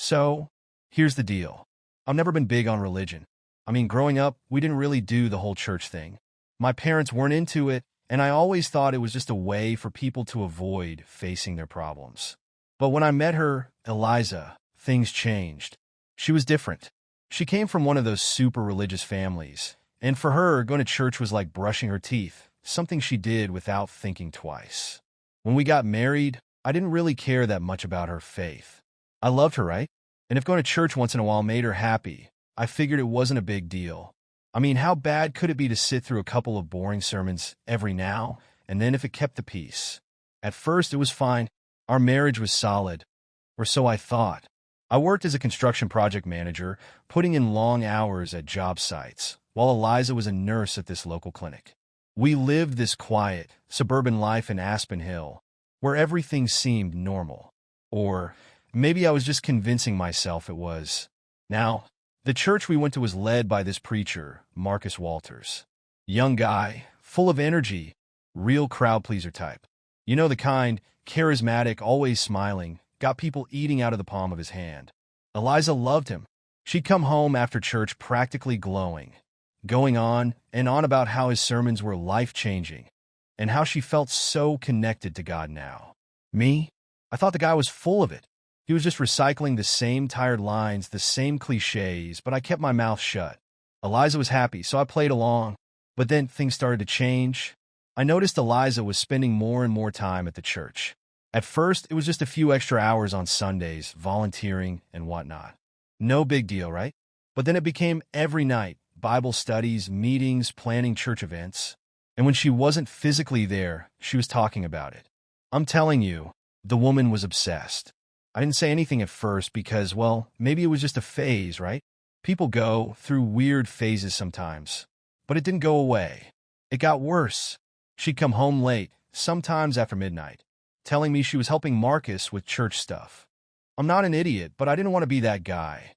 So, here's the deal. I've never been big on religion. I mean, growing up, we didn't really do the whole church thing. My parents weren't into it, and I always thought it was just a way for people to avoid facing their problems. But when I met her, Eliza, things changed. She was different. She came from one of those super religious families, and for her, going to church was like brushing her teeth, something she did without thinking twice. When we got married, I didn't really care that much about her faith. I loved her, right? And if going to church once in a while made her happy, I figured it wasn't a big deal. I mean, how bad could it be to sit through a couple of boring sermons every now and then if it kept the peace? At first, it was fine. Our marriage was solid, or so I thought. I worked as a construction project manager, putting in long hours at job sites, while Eliza was a nurse at this local clinic. We lived this quiet, suburban life in Aspen Hill, where everything seemed normal. Or maybe I was just convincing myself it was. Now, the church we went to was led by this preacher, Marcus Walters. Young guy, full of energy, real crowd-pleaser type. You know the kind, charismatic, always smiling, got people eating out of the palm of his hand. Eliza loved him. She'd come home after church practically glowing, going on and on about how his sermons were life-changing, and how she felt so connected to God now. Me? I thought the guy was full of it. He was just recycling the same tired lines, the same cliches, but I kept my mouth shut. Eliza was happy, so I played along. But then things started to change. I noticed Eliza was spending more and more time at the church. At first, it was just a few extra hours on Sundays, volunteering and whatnot. No big deal, right? But then it became every night, Bible studies, meetings, planning church events. And when she wasn't physically there, she was talking about it. I'm telling you, the woman was obsessed. I didn't say anything at first because, well, maybe it was just a phase, right? People go through weird phases sometimes. But it didn't go away. It got worse. She'd come home late, sometimes after midnight, telling me she was helping Marcus with church stuff. I'm not an idiot, but I didn't want to be that guy.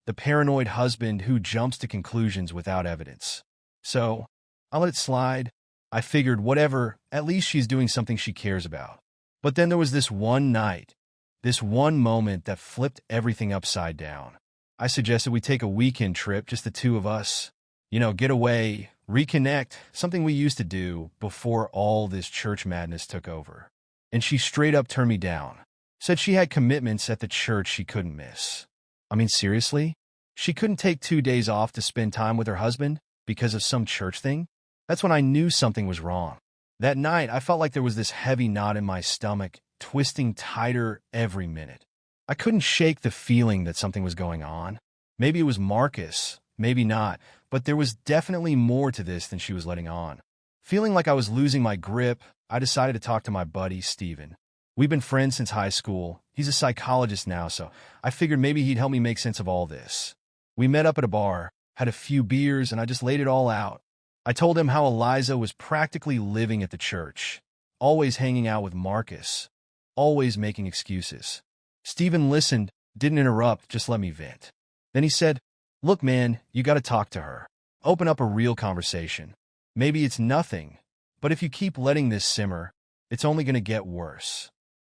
The paranoid husband who jumps to conclusions without evidence. So, I let it slide. I figured whatever, at least she's doing something she cares about. But then there was this one night. This one moment that flipped everything upside down. I suggested we take a weekend trip, just the two of us. You know, get away, reconnect, something we used to do before all this church madness took over. And she straight up turned me down. Said she had commitments at the church she couldn't miss. I mean, seriously? She couldn't take 2 days off to spend time with her husband because of some church thing? That's when I knew something was wrong. That night, I felt like there was this heavy knot in my stomach, twisting tighter every minute. I couldn't shake the feeling that something was going on. Maybe it was Marcus, maybe not, but there was definitely more to this than she was letting on. Feeling like I was losing my grip, I decided to talk to my buddy, Steven. We've been friends since high school. He's a psychologist now, so I figured maybe he'd help me make sense of all this. We met up at a bar, had a few beers, and I just laid it all out. I told him how Eliza was practically living at the church, always hanging out with Marcus, always making excuses. Steven listened, didn't interrupt, just let me vent. Then he said, "Look, man, you got to talk to her. Open up a real conversation. Maybe it's nothing, but if you keep letting this simmer, it's only going to get worse."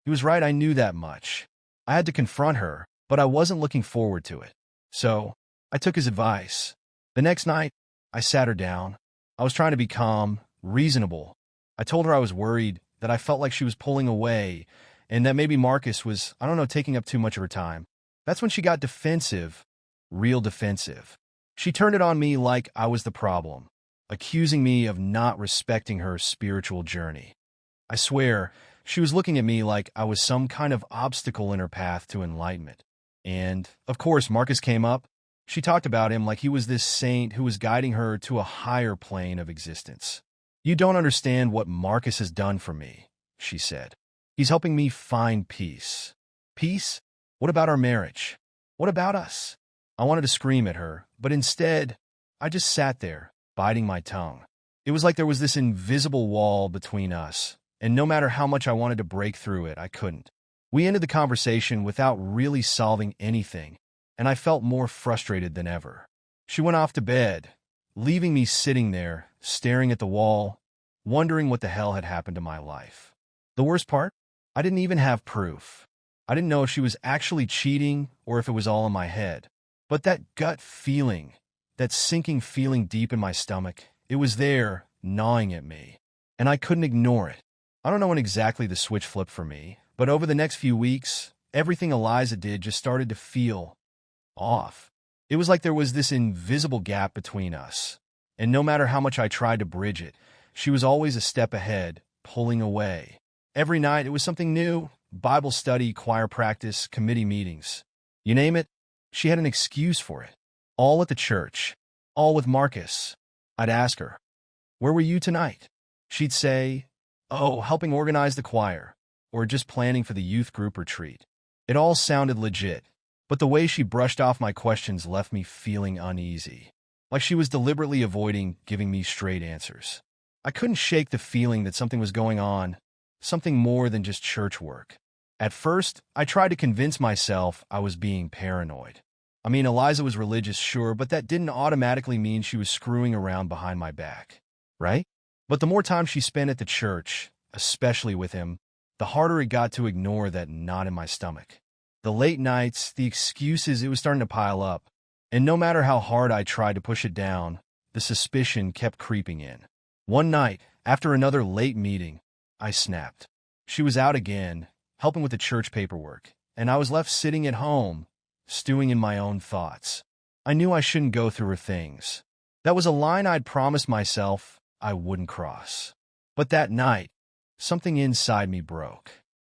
He was right, I knew that much. I had to confront her, but I wasn't looking forward to it. So, I took his advice. The next night, I sat her down. I was trying to be calm, reasonable. I told her I was worried, that I felt like she was pulling away, and that maybe Marcus was, I don't know, taking up too much of her time. That's when she got defensive, real defensive. She turned it on me like I was the problem, accusing me of not respecting her spiritual journey. I swear, she was looking at me like I was some kind of obstacle in her path to enlightenment. And, of course, Marcus came up. She talked about him like he was this saint who was guiding her to a higher plane of existence. "You don't understand what Marcus has done for me," she said. "He's helping me find peace." Peace? What about our marriage? What about us? I wanted to scream at her, but instead, I just sat there, biting my tongue. It was like there was this invisible wall between us, and no matter how much I wanted to break through it, I couldn't. We ended the conversation without really solving anything, and I felt more frustrated than ever. She went off to bed, leaving me sitting there, staring at the wall, wondering what the hell had happened to my life. The worst part? I didn't even have proof. I didn't know if she was actually cheating or if it was all in my head. But that gut feeling, that sinking feeling deep in my stomach, it was there, gnawing at me. And I couldn't ignore it. I don't know when exactly the switch flipped for me, but over the next few weeks, everything Eliza did just started to feel off. It was like there was this invisible gap between us. And no matter how much I tried to bridge it, she was always a step ahead, pulling away. Every night it was something new: Bible study, choir practice, committee meetings. You name it, she had an excuse for it. All at the church. All with Marcus. I'd ask her, "Where were you tonight?" She'd say, "Oh, helping organize the choir," or just planning for the youth group retreat. It all sounded legit, but the way she brushed off my questions left me feeling uneasy. Like she was deliberately avoiding giving me straight answers. I couldn't shake the feeling that something was going on, something more than just church work. At first, I tried to convince myself I was being paranoid. I mean, Eliza was religious, sure, but that didn't automatically mean she was screwing around behind my back, right? But the more time she spent at the church, especially with him, the harder it got to ignore that knot in my stomach. The late nights, the excuses, it was starting to pile up. And no matter how hard I tried to push it down, the suspicion kept creeping in. One night, after another late meeting, I snapped. She was out again, helping with the church paperwork, and I was left sitting at home, stewing in my own thoughts. I knew I shouldn't go through her things. That was a line I'd promised myself I wouldn't cross. But that night, something inside me broke.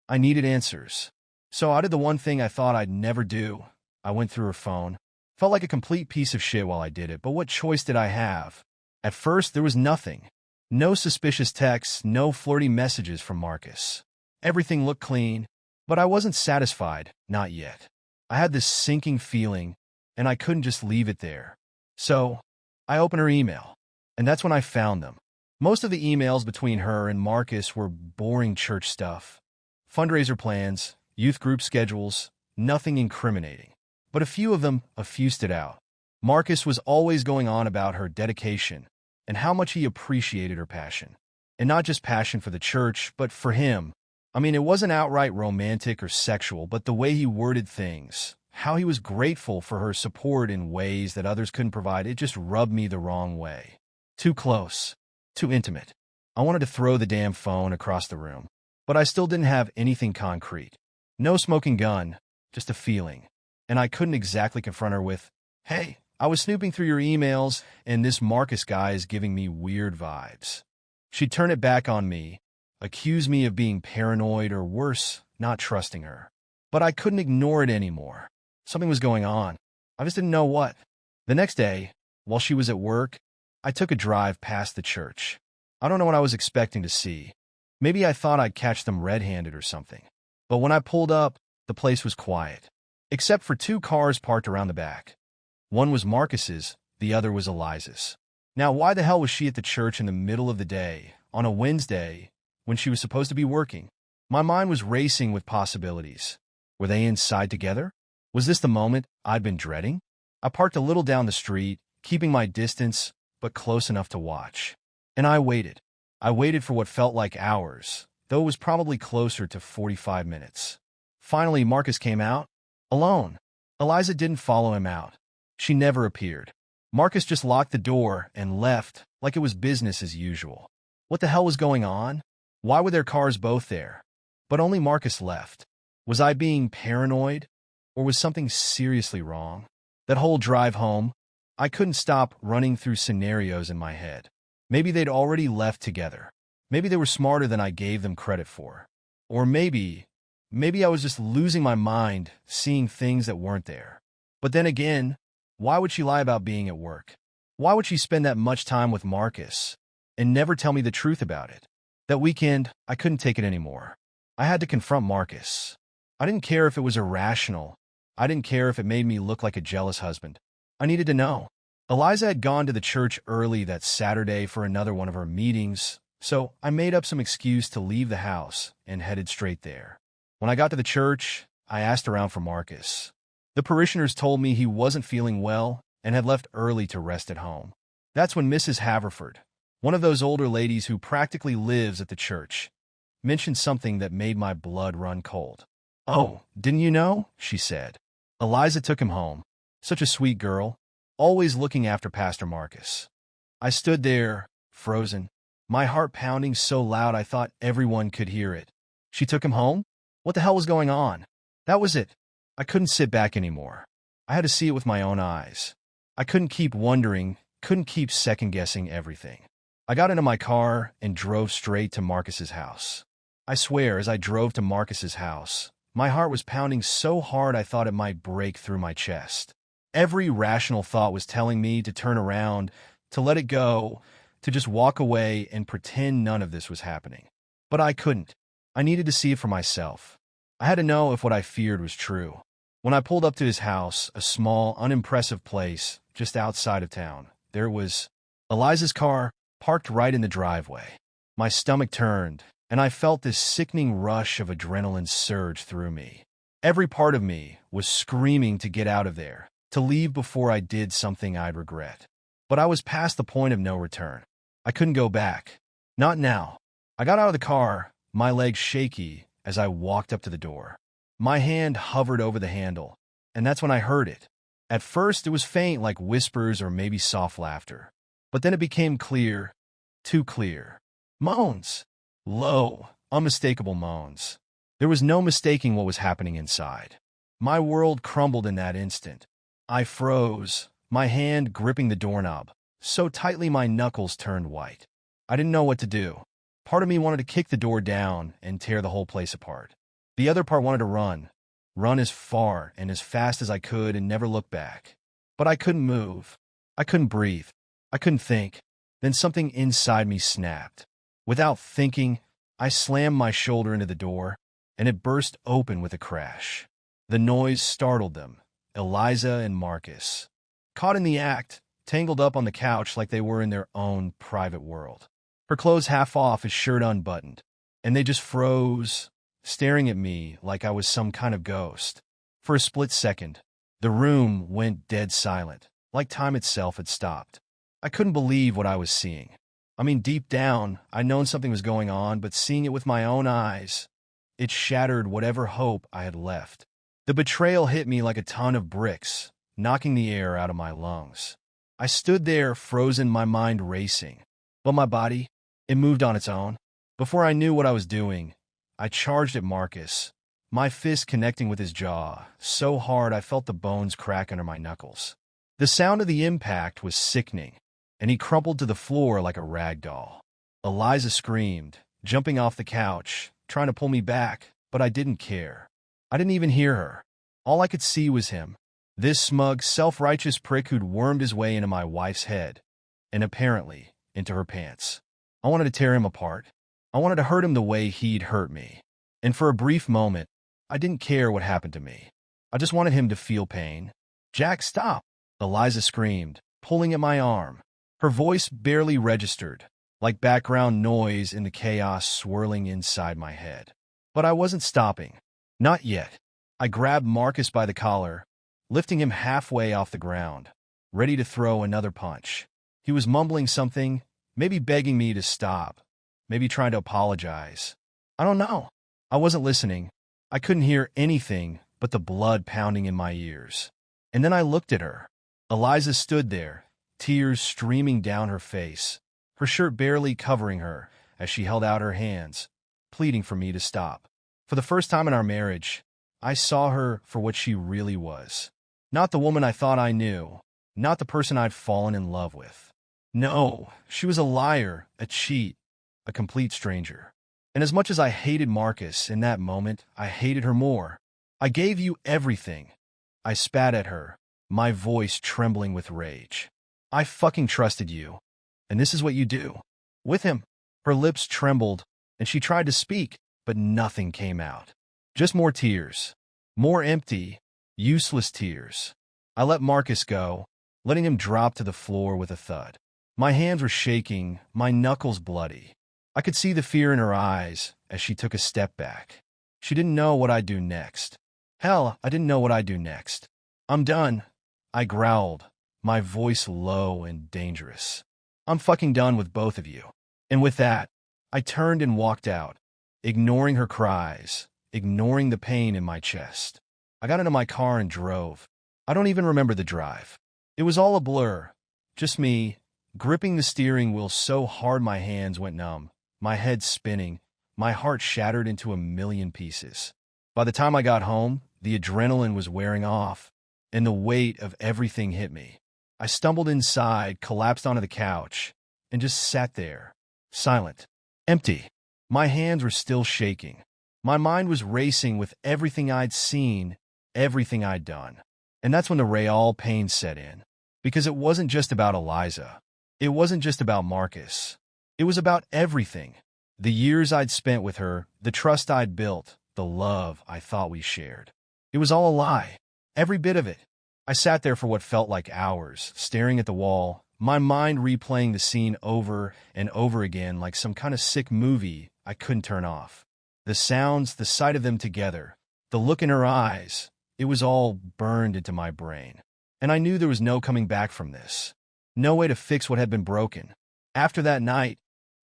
I needed answers. So I did the one thing I thought I'd never do. I went through her phone. Felt like a complete piece of shit while I did it, but what choice did I have? At first, there was nothing. No suspicious texts, no flirty messages from Marcus. Everything looked clean, but I wasn't satisfied, not yet. I had this sinking feeling, and I couldn't just leave it there. So, I opened her email, and that's when I found them. Most of the emails between her and Marcus were boring church stuff. Fundraiser plans, youth group schedules, nothing incriminating. But a few of them stood out. Marcus was always going on about her dedication and how much he appreciated her passion. And not just passion for the church, but for him. I mean, it wasn't outright romantic or sexual, but the way he worded things, how he was grateful for her support in ways that others couldn't provide, it just rubbed me the wrong way. Too close. Too intimate. I wanted to throw the damn phone across the room. But I still didn't have anything concrete. No smoking gun, just a feeling. And I couldn't exactly confront her with, "Hey, I was snooping through your emails, and this Marcus guy is giving me weird vibes." She'd turn it back on me, accuse me of being paranoid or worse, not trusting her. But I couldn't ignore it anymore. Something was going on. I just didn't know what. The next day, while she was at work, I took a drive past the church. I don't know what I was expecting to see. Maybe I thought I'd catch them red-handed or something. But when I pulled up, the place was quiet, except for two cars parked around the back. One was Marcus's, the other was Eliza's. Now, why the hell was she at the church in the middle of the day, on a Wednesday, when she was supposed to be working? My mind was racing with possibilities. Were they inside together? Was this the moment I'd been dreading? I parked a little down the street, keeping my distance, but close enough to watch. And I waited. I waited for what felt like hours, though it was probably closer to 45 minutes. Finally, Marcus came out, alone. Eliza didn't follow him out. She never appeared. Marcus just locked the door and left like it was business as usual. What the hell was going on? Why were their cars both there? But only Marcus left. Was I being paranoid? Or was something seriously wrong? That whole drive home, I couldn't stop running through scenarios in my head. Maybe they'd already left together. Maybe they were smarter than I gave them credit for. Or maybe I was just losing my mind, seeing things that weren't there. But then again, why would she lie about being at work? Why would she spend that much time with Marcus and never tell me the truth about it? That weekend, I couldn't take it anymore. I had to confront Marcus. I didn't care if it was irrational. I didn't care if it made me look like a jealous husband. I needed to know. Eliza had gone to the church early that Saturday for another one of her meetings, so I made up some excuse to leave the house and headed straight there. When I got to the church, I asked around for Marcus. The parishioners told me he wasn't feeling well and had left early to rest at home. That's when Mrs. Haverford, one of those older ladies who practically lives at the church, mentioned something that made my blood run cold. "Oh, didn't you know?" she said. "Eliza took him home. Such a sweet girl, always looking after Pastor Marcus." I stood there, frozen, my heart pounding so loud I thought everyone could hear it. She took him home? What the hell was going on? That was it. I couldn't sit back anymore. I had to see it with my own eyes. I couldn't keep wondering, couldn't keep second-guessing everything. I got into my car and drove straight to Marcus's house. I swear, as I drove to Marcus's house, my heart was pounding so hard I thought it might break through my chest. Every rational thought was telling me to turn around, to let it go, to just walk away and pretend none of this was happening. But I couldn't. I needed to see it for myself. I had to know if what I feared was true. When I pulled up to his house, a small, unimpressive place just outside of town, there was Eliza's car parked right in the driveway. My stomach turned, and I felt this sickening rush of adrenaline surge through me. Every part of me was screaming to get out of there, to leave before I did something I'd regret. But I was past the point of no return. I couldn't go back. Not now. I got out of the car, my legs shaky as I walked up to the door. My hand hovered over the handle, and that's when I heard it. At first, it was faint, like whispers or maybe soft laughter. But then it became clear, too clear. Moans. Low, unmistakable moans. There was no mistaking what was happening inside. My world crumbled in that instant. I froze, my hand gripping the doorknob, so tightly my knuckles turned white. I didn't know what to do. Part of me wanted to kick the door down and tear the whole place apart. The other part wanted to run as far and as fast as I could and never look back. But I couldn't move. I couldn't breathe. I couldn't think. Then something inside me snapped. Without thinking, I slammed my shoulder into the door, and it burst open with a crash. The noise startled them, Eliza and Marcus, caught in the act, tangled up on the couch like they were in their own private world. Her clothes half off, his shirt unbuttoned, and they just froze, staring at me like I was some kind of ghost. For a split second, the room went dead silent, like time itself had stopped. I couldn't believe what I was seeing. I mean, deep down, I'd known something was going on, but seeing it with my own eyes, it shattered whatever hope I had left. The betrayal hit me like a ton of bricks, knocking the air out of my lungs. I stood there, frozen, my mind racing. But my body, it moved on its own. Before I knew what I was doing, I charged at Marcus, my fist connecting with his jaw, so hard I felt the bones crack under my knuckles. The sound of the impact was sickening, and he crumpled to the floor like a rag doll. Eliza screamed, jumping off the couch, trying to pull me back, but I didn't care. I didn't even hear her. All I could see was him, this smug, self-righteous prick who'd wormed his way into my wife's head, and apparently into her pants. I wanted to tear him apart. I wanted to hurt him the way he'd hurt me. And for a brief moment, I didn't care what happened to me. I just wanted him to feel pain. "Jack, stop!" Eliza screamed, pulling at my arm. Her voice barely registered, like background noise in the chaos swirling inside my head. But I wasn't stopping. Not yet. I grabbed Marcus by the collar, lifting him halfway off the ground, ready to throw another punch. He was mumbling something, maybe begging me to stop, maybe trying to apologize. I don't know. I wasn't listening. I couldn't hear anything but the blood pounding in my ears. And then I looked at her. Eliza stood there, tears streaming down her face, her shirt barely covering her as she held out her hands, pleading for me to stop. For the first time in our marriage, I saw her for what she really was. Not the woman I thought I knew, not the person I'd fallen in love with. No, she was a liar, a cheat, a complete stranger. And as much as I hated Marcus in that moment, I hated her more. "I gave you everything." I spat at her, my voice trembling with rage. "I fucking trusted you. And this is what you do." With him. Her lips trembled, and she tried to speak, but nothing came out. Just more tears. More empty, useless tears. I let Marcus go, letting him drop to the floor with a thud. My hands were shaking, my knuckles bloody. I could see the fear in her eyes as she took a step back. She didn't know what I'd do next. Hell, I didn't know what I'd do next. "I'm done," I growled, my voice low and dangerous. "I'm fucking done with both of you." And with that, I turned and walked out, ignoring her cries, ignoring the pain in my chest. I got into my car and drove. I don't even remember the drive. It was all a blur, just me, gripping the steering wheel so hard my hands went numb, my head spinning, my heart shattered into a million pieces. By the time I got home, the adrenaline was wearing off, and the weight of everything hit me. I stumbled inside, collapsed onto the couch, and just sat there, silent, empty. My hands were still shaking. My mind was racing with everything I'd seen, everything I'd done. And that's when the real pain set in. Because it wasn't just about Eliza. It wasn't just about Marcus. It was about everything. The years I'd spent with her, the trust I'd built, the love I thought we shared. It was all a lie. Every bit of it. I sat there for what felt like hours, staring at the wall, my mind replaying the scene over and over again like some kind of sick movie I couldn't turn off. The sounds, the sight of them together, the look in her eyes, it was all burned into my brain. And I knew there was no coming back from this. No way to fix what had been broken. After that night,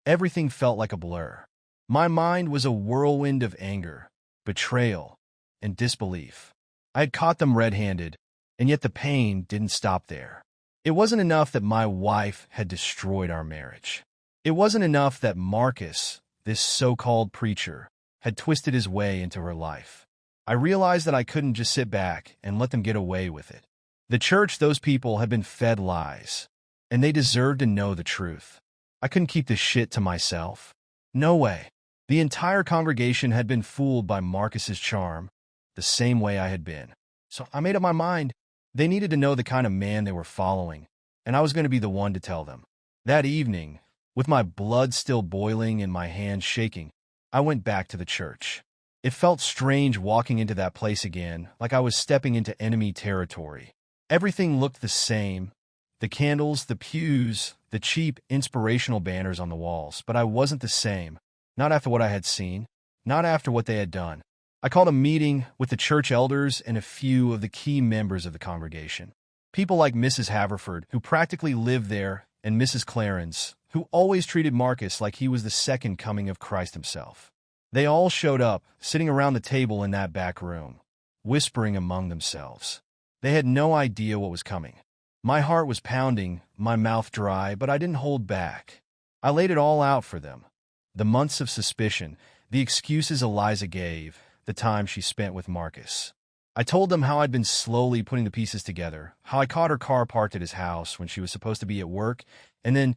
everything felt like a blur. My mind was a whirlwind of anger, betrayal, and disbelief. I had caught them red-handed, and yet the pain didn't stop there. It wasn't enough that my wife had destroyed our marriage. It wasn't enough that Marcus, this so-called preacher, had twisted his way into her life. I realized that I couldn't just sit back and let them get away with it. The church, those people, had been fed lies, and they deserved to know the truth. I couldn't keep this shit to myself. No way. The entire congregation had been fooled by Marcus's charm, the same way I had been. So I made up my mind. They needed to know the kind of man they were following, and I was going to be the one to tell them. That evening, with my blood still boiling and my hands shaking, I went back to the church. It felt strange walking into that place again, like I was stepping into enemy territory. Everything looked the same. The candles, the pews, the cheap, inspirational banners on the walls, but I wasn't the same. Not after what I had seen, not after what they had done. I called a meeting with the church elders and a few of the key members of the congregation. People like Mrs. Haverford, who practically lived there, and Mrs. Clarence, who always treated Marcus like he was the second coming of Christ himself. They all showed up, sitting around the table in that back room, whispering among themselves. They had no idea what was coming. My heart was pounding, my mouth dry, but I didn't hold back. I laid it all out for them. The months of suspicion, the excuses Eliza gave, the time she spent with Marcus. I told them how I'd been slowly putting the pieces together, how I caught her car parked at his house when she was supposed to be at work, and then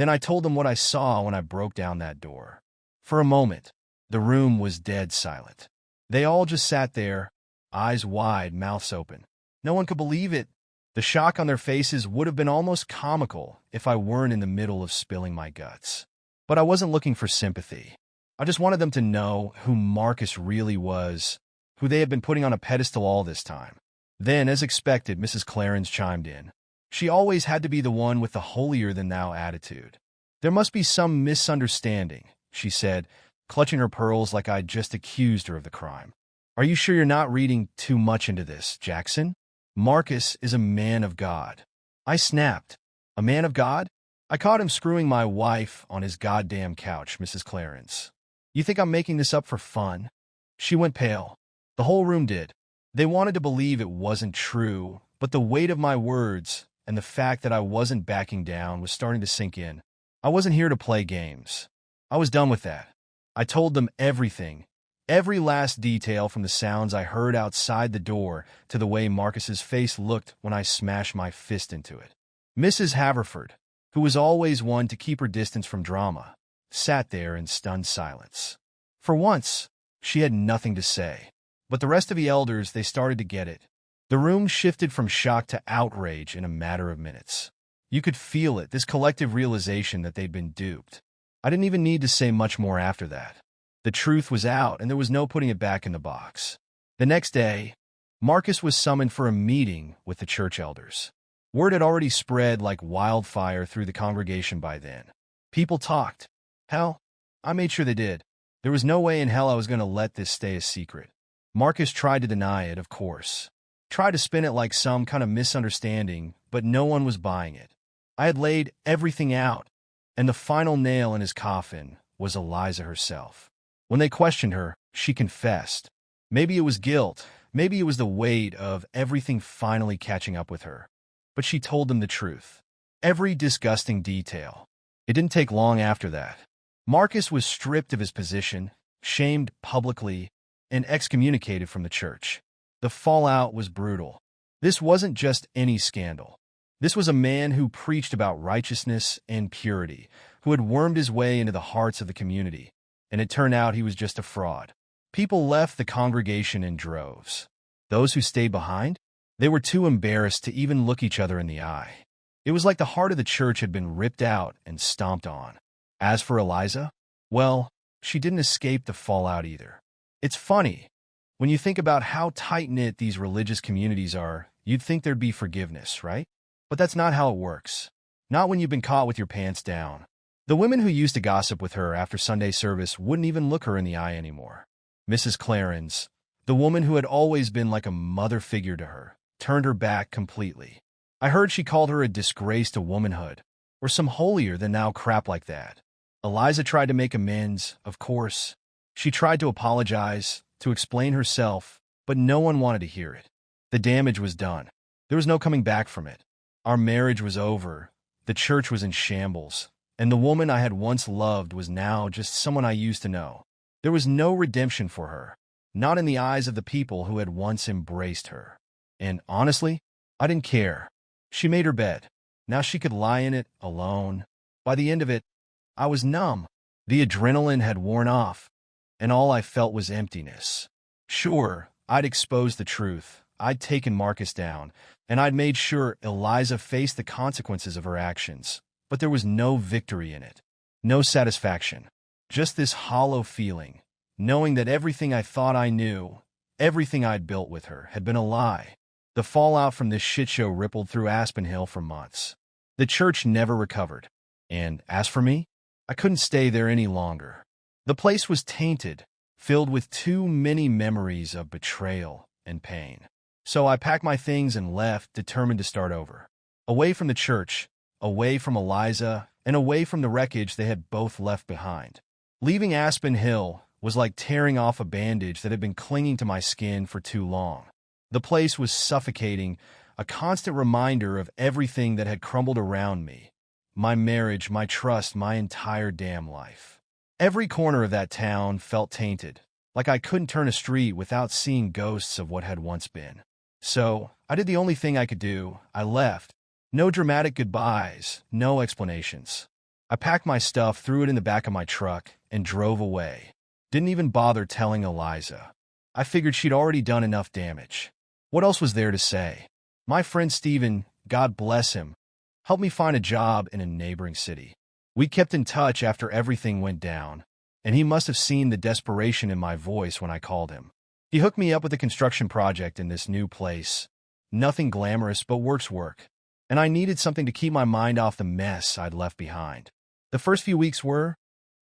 I told them what I saw when I broke down that door. For a moment, the room was dead silent. They all just sat there, eyes wide, mouths open. No one could believe it. The shock on their faces would have been almost comical if I weren't in the middle of spilling my guts. But I wasn't looking for sympathy. I just wanted them to know who Marcus really was, who they had been putting on a pedestal all this time. Then, as expected, Mrs. Clarence chimed in. She always had to be the one with the holier-than-thou attitude. There must be some misunderstanding, she said, clutching her pearls like I'd just accused her of the crime. Are you sure you're not reading too much into this, Jackson? Marcus is a man of God. I snapped. A man of God? I caught him screwing my wife on his goddamn couch, Mrs. Clarence. You think I'm making this up for fun? She went pale. The whole room did. They wanted to believe it wasn't true, but the weight of my words and the fact that I wasn't backing down was starting to sink in. I wasn't here to play games. I was done with that. I told them everything, every last detail, from the sounds I heard outside the door to the way Marcus's face looked when I smashed my fist into it. Mrs. Haverford, who was always one to keep her distance from drama, sat there in stunned silence. For once, she had nothing to say. But the rest of the elders, they started to get it. The room shifted from shock to outrage in a matter of minutes. You could feel it, this collective realization that they'd been duped. I didn't even need to say much more after that. The truth was out, and there was no putting it back in the box. The next day, Marcus was summoned for a meeting with the church elders. Word had already spread like wildfire through the congregation by then. People talked. Hell, I made sure they did. There was no way in hell I was going to let this stay a secret. Marcus tried to deny it, of course. Tried to spin it like some kind of misunderstanding, but no one was buying it. I had laid everything out, and the final nail in his coffin was Eliza herself. When they questioned her, she confessed. Maybe it was guilt. Maybe it was the weight of everything finally catching up with her. But she told them the truth. Every disgusting detail. It didn't take long after that. Marcus was stripped of his position, shamed publicly, and excommunicated from the church. The fallout was brutal. This wasn't just any scandal. This was a man who preached about righteousness and purity, who had wormed his way into the hearts of the community, and it turned out he was just a fraud. People left the congregation in droves. Those who stayed behind? They were too embarrassed to even look each other in the eye. It was like the heart of the church had been ripped out and stomped on. As for Eliza, well, she didn't escape the fallout either. It's funny. When you think about how tight-knit these religious communities are, you'd think there'd be forgiveness, right? But that's not how it works. Not when you've been caught with your pants down. The women who used to gossip with her after Sunday service wouldn't even look her in the eye anymore. Mrs. Clarence, the woman who had always been like a mother figure to her, turned her back completely. I heard she called her a disgrace to womanhood, or some holier-than-thou crap like that. Eliza tried to make amends, of course. She tried to apologize, to explain herself, but no one wanted to hear it. The damage was done. There was no coming back from it. Our marriage was over, the church was in shambles, and the woman I had once loved was now just someone I used to know. There was no redemption for her, not in the eyes of the people who had once embraced her. And honestly, I didn't care. She made her bed. Now she could lie in it alone. By the end of it, I was numb. The adrenaline had worn off, and all I felt was emptiness. Sure, I'd exposed the truth. I'd taken Marcus down, and I'd made sure Eliza faced the consequences of her actions. But there was no victory in it. No satisfaction. Just this hollow feeling, knowing that everything I thought I knew, everything I'd built with her, had been a lie. The fallout from this shit show rippled through Aspen Hill for months. The church never recovered. And as for me, I couldn't stay there any longer. The place was tainted, filled with too many memories of betrayal and pain. So I packed my things and left, determined to start over. Away from the church, away from Eliza, and away from the wreckage they had both left behind. Leaving Aspen Hill was like tearing off a bandage that had been clinging to my skin for too long. The place was suffocating, a constant reminder of everything that had crumbled around me. My marriage, my trust, my entire damn life. Every corner of that town felt tainted, like I couldn't turn a street without seeing ghosts of what had once been. So, I did the only thing I could do. I left. No dramatic goodbyes, no explanations. I packed my stuff, threw it in the back of my truck, and drove away. Didn't even bother telling Eliza. I figured she'd already done enough damage. What else was there to say? My friend Stephen, God bless him, helped me find a job in a neighboring city. We kept in touch after everything went down, and he must have seen the desperation in my voice when I called him. He hooked me up with a construction project in this new place. Nothing glamorous, but work. And I needed something to keep my mind off the mess I'd left behind. The first few weeks were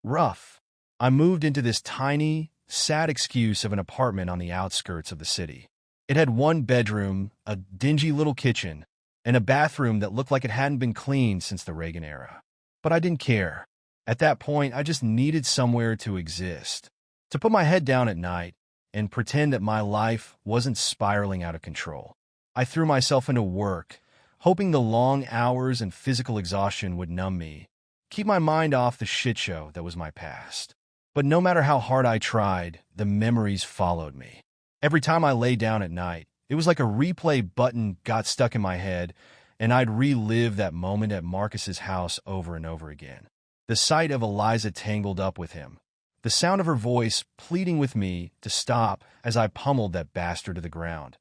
rough. I moved into this tiny, sad excuse of an apartment on the outskirts of the city. It had one bedroom, a dingy little kitchen, and a bathroom that looked like it hadn't been cleaned since the Reagan era. But I didn't care. At that point, I just needed somewhere to exist, to put my head down at night and pretend that my life wasn't spiraling out of control. I threw myself into work, hoping the long hours and physical exhaustion would numb me, keep my mind off the shit show that was my past. But no matter how hard I tried, the memories followed me. Every time I lay down at night, it was like a replay button got stuck in my head, and I'd relive that moment at Marcus's house over and over again. The sight of Eliza tangled up with him, the sound of her voice pleading with me to stop as I pummeled that bastard to the ground.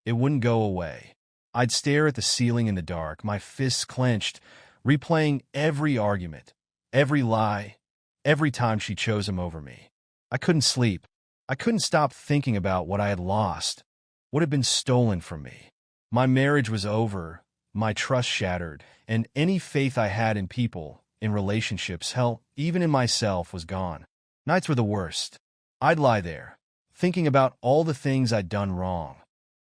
It wouldn't go away. I'd stare at the ceiling in the dark, my fists clenched, replaying every argument, every lie, every time she chose him over me. I couldn't sleep. I couldn't stop thinking about what I had lost, what had been stolen from me. My marriage was over, my trust shattered, and any faith I had in people, in relationships, hell, even in myself, was gone. Nights were the worst. I'd lie there, thinking about all the things I'd done wrong,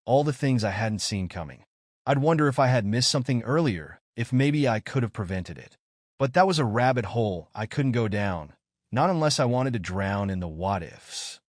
all the things I hadn't seen coming. I'd wonder if I had missed something earlier, if maybe I could have prevented it. But that was a rabbit hole I couldn't go down, not unless I wanted to drown in the what-ifs.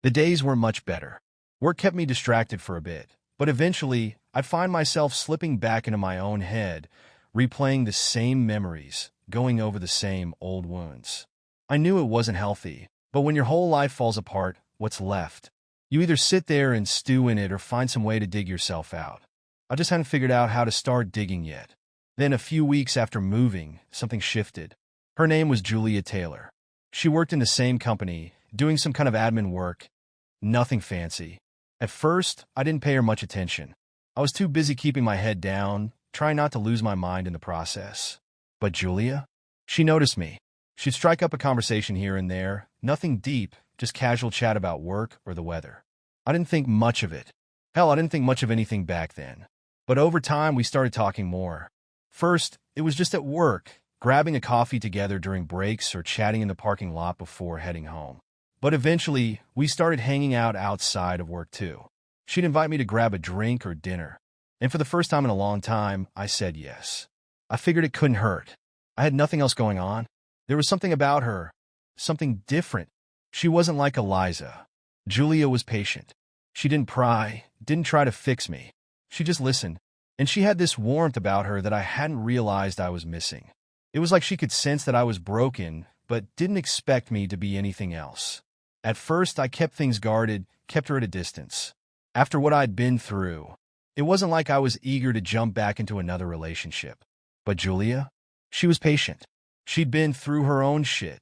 The days were much better. Work kept me distracted for a bit, but eventually I'd find myself slipping back into my own head, replaying the same memories, going over the same old wounds. I knew it wasn't healthy, but when your whole life falls apart, what's left? You either sit there and stew in it or find some way to dig yourself out. I just hadn't figured out how to start digging yet. Then a few weeks after moving, something shifted. Her name was Julia Taylor. She worked in the same company, doing some kind of admin work. Nothing fancy. At first, I didn't pay her much attention. I was too busy keeping my head down, trying not to lose my mind in the process. But Julia? She noticed me. She'd strike up a conversation here and there, nothing deep, just casual chat about work or the weather. I didn't think much of it. Hell, I didn't think much of anything back then. But over time, we started talking more. First, it was just at work, grabbing a coffee together during breaks or chatting in the parking lot before heading home. But eventually, we started hanging out outside of work too. She'd invite me to grab a drink or dinner. And for the first time in a long time, I said yes. I figured it couldn't hurt. I had nothing else going on. There was something about her, something different. She wasn't like Eliza. Julia was patient. She didn't pry, didn't try to fix me. She just listened. And she had this warmth about her that I hadn't realized I was missing. It was like she could sense that I was broken, but didn't expect me to be anything else. At first, I kept things guarded, kept her at a distance. After what I'd been through, it wasn't like I was eager to jump back into another relationship. But Julia? She was patient. She'd been through her own shit.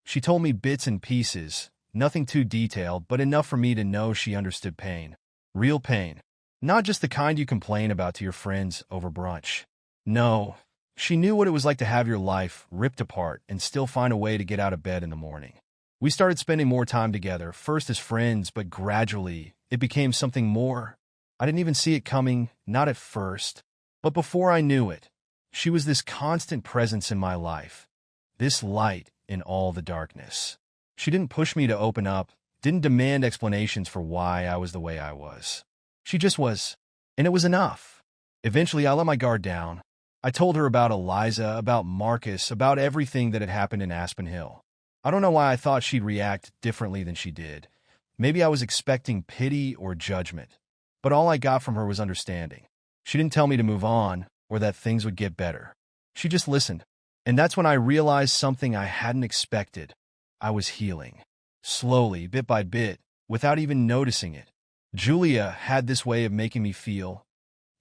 She told me bits and pieces, nothing too detailed, but enough for me to know she understood pain. Real pain. Not just the kind you complain about to your friends over brunch. No, she knew what it was like to have your life ripped apart and still find a way to get out of bed in the morning. We started spending more time together, first as friends, but gradually it became something more. I didn't even see it coming, not at first. But before I knew it, she was this constant presence in my life, this light in all the darkness. She didn't push me to open up, didn't demand explanations for why I was the way I was. She just was, and it was enough. Eventually, I let my guard down. I told her about Eliza, about Marcus, about everything that had happened in Aspen Hill. I don't know why I thought she'd react differently than she did. Maybe I was expecting pity or judgment. But all I got from her was understanding. She didn't tell me to move on or that things would get better. She just listened. And that's when I realized something I hadn't expected. I was healing. Slowly, bit by bit, without even noticing it. Julia had this way of making me feel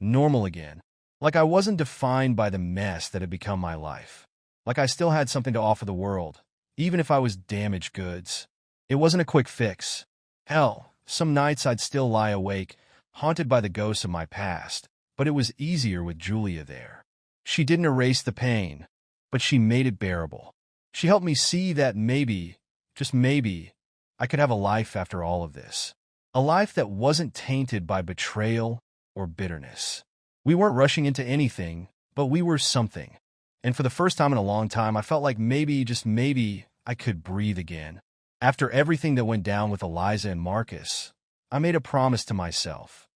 normal again. Like I wasn't defined by the mess that had become my life. Like I still had something to offer the world, even if I was damaged goods. It wasn't a quick fix. Hell, some nights I'd still lie awake, haunted by the ghosts of my past, but it was easier with Julia there. She didn't erase the pain, but she made it bearable. She helped me see that maybe, just maybe, I could have a life after all of this. A life that wasn't tainted by betrayal or bitterness. We weren't rushing into anything, but we were something. And for the first time in a long time, I felt like maybe, just maybe, I could breathe again. After everything that went down with Eliza and Marcus, I made a promise to myself.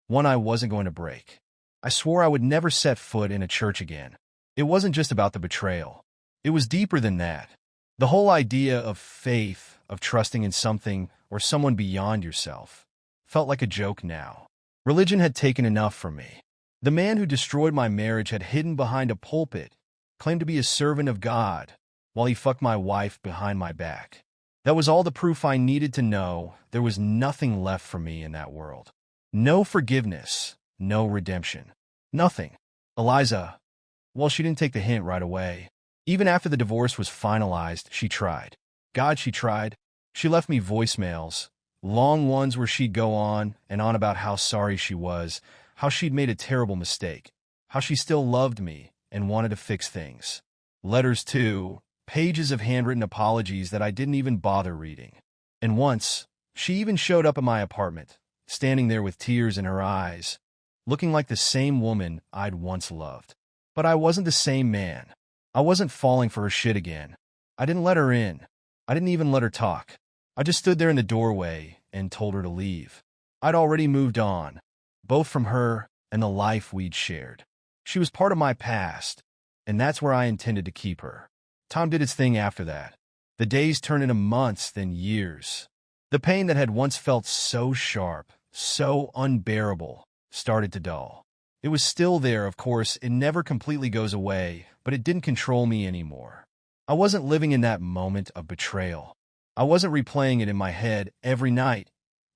One I wasn't going to break. I swore I would never set foot in a church again. It wasn't just about the betrayal. It was deeper than that. The whole idea of faith, of trusting in something or someone beyond yourself, felt like a joke now. Religion had taken enough from me. The man who destroyed my marriage had hidden behind a pulpit, claimed to be a servant of God, while he fucked my wife behind my back. That was all the proof I needed to know there was nothing left for me in that world. No forgiveness, no redemption. Nothing. Eliza, well, she didn't take the hint right away. Even after the divorce was finalized, she tried. God, she tried. She left me voicemails, long ones where she'd go on and on about how sorry she was, how she'd made a terrible mistake, how she still loved me and wanted to fix things. Letters too, pages of handwritten apologies that I didn't even bother reading. And once, she even showed up at my apartment, standing there with tears in her eyes, looking like the same woman I'd once loved. But I wasn't the same man. I wasn't falling for her shit again. I didn't let her in. I didn't even let her talk. I just stood there in the doorway and told her to leave. I'd already moved on, both from her and the life we'd shared. She was part of my past, and that's where I intended to keep her. Time did its thing after that. The days turned into months, then years. The pain that had once felt so sharp, so unbearable, started to dull. It was still there, of course, it never completely goes away, but it didn't control me anymore. I wasn't living in that moment of betrayal. I wasn't replaying it in my head every night,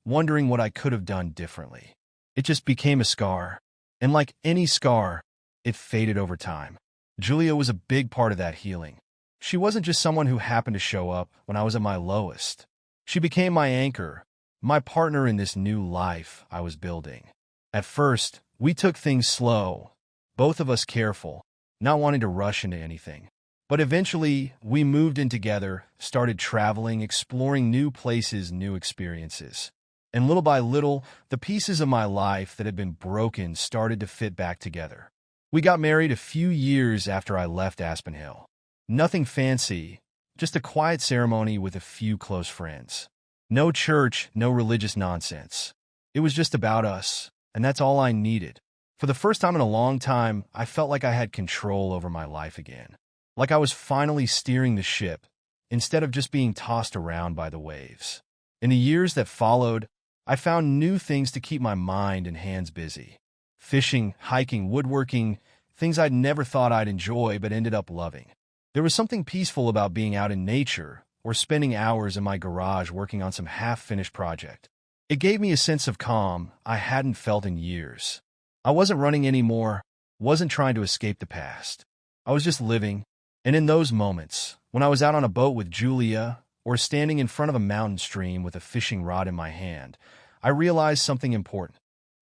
wondering what I could have done differently. It just became a scar. And like any scar, it faded over time. Julia was a big part of that healing. She wasn't just someone who happened to show up when I was at my lowest. She became my anchor, my partner in this new life I was building. At first, we took things slow, both of us careful, not wanting to rush into anything. But eventually, we moved in together, started traveling, exploring new places, new experiences. And little by little, the pieces of my life that had been broken started to fit back together. We got married a few years after I left Aspen Hill. Nothing fancy, just a quiet ceremony with a few close friends. No church, no religious nonsense. It was just about us, and that's all I needed. For the first time in a long time, I felt like I had control over my life again. Like I was finally steering the ship, instead of just being tossed around by the waves. In the years that followed, I found new things to keep my mind and hands busy. Fishing, hiking, woodworking, things I'd never thought I'd enjoy but ended up loving. There was something peaceful about being out in nature or spending hours in my garage working on some half-finished project. It gave me a sense of calm I hadn't felt in years. I wasn't running anymore, wasn't trying to escape the past. I was just living, and in those moments, when I was out on a boat with Julia or standing in front of a mountain stream with a fishing rod in my hand, I realized something important.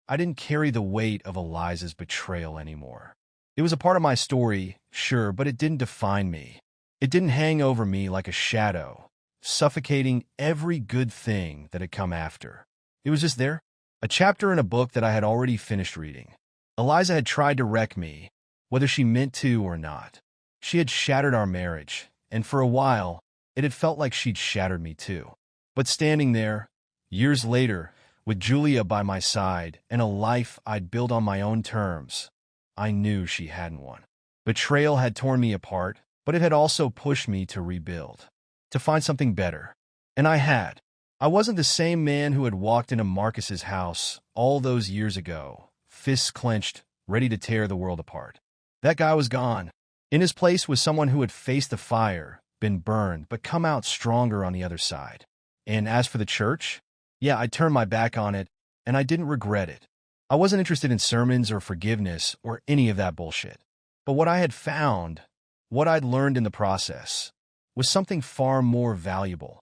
I didn't carry the weight of Eliza's betrayal anymore. It was a part of my story, sure, but it didn't define me. It didn't hang over me like a shadow, suffocating every good thing that had come after. It was just there, a chapter in a book that I had already finished reading. Eliza had tried to wreck me, whether she meant to or not. She had shattered our marriage, and for a while, it had felt like she'd shattered me too. But standing there, years later, with Julia by my side and a life I'd built on my own terms, I knew she hadn't won. Betrayal had torn me apart, but it had also pushed me to rebuild, to find something better. And I had. I wasn't the same man who had walked into Marcus's house all those years ago, fists clenched, ready to tear the world apart. That guy was gone. In his place was someone who had faced the fire, been burned, but come out stronger on the other side. And as for the church, yeah, I turned my back on it, and I didn't regret it. I wasn't interested in sermons or forgiveness or any of that bullshit. But what I had found, what I'd learned in the process, was something far more valuable.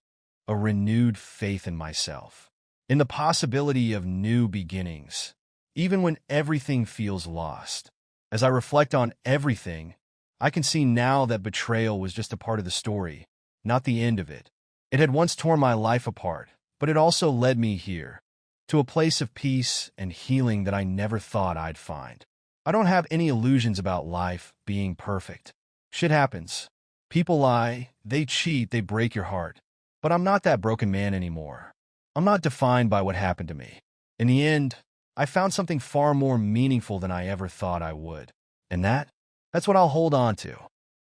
A renewed faith in myself, in the possibility of new beginnings, even when everything feels lost. As I reflect on everything, I can see now that betrayal was just a part of the story, not the end of it. It had once torn my life apart, but it also led me here, to a place of peace and healing that I never thought I'd find. I don't have any illusions about life being perfect. Shit happens. People lie, they cheat, they break your heart. But I'm not that broken man anymore. I'm not defined by what happened to me. In the end, I found something far more meaningful than I ever thought I would. And that's what I'll hold on to.